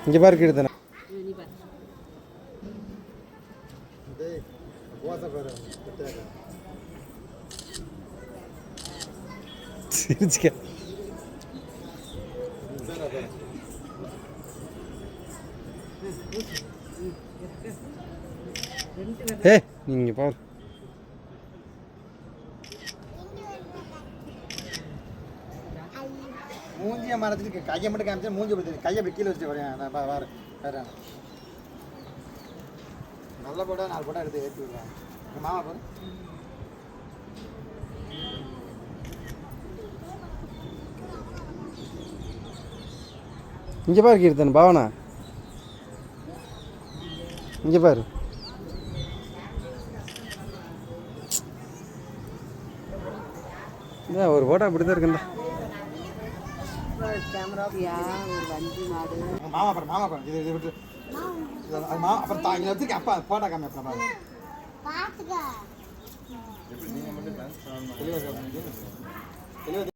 இங்கே பாரு கீர்த்தனை. சிரிச்சுக்க. ஏ நீங்க பாரு. மூஞ்சியை மறைச்சிட்டு கையை மட்டும் காமிச்சு மூஞ்சி பற்றி கையை அப்படி கீழே வச்சு வரேன். நான் வேறு வேறு நல்ல போட்டா 4 போட்டா எடுத்து ஏற்றி விடுறேன். மாமா பாரு. இங்கே பாரு கீர்த்தன் பாவனா, இங்கே பாரு. ஒரு போட்டோ அப்படி தான் இருக்குண்டா. மாமா பாரு, மாமா பாரு. இது விட்டு மாமா அப்புறம் தாங்க வச்சுருக்கேன். அப்பா போட்டோ காமி அப்புறம் பாருங்க.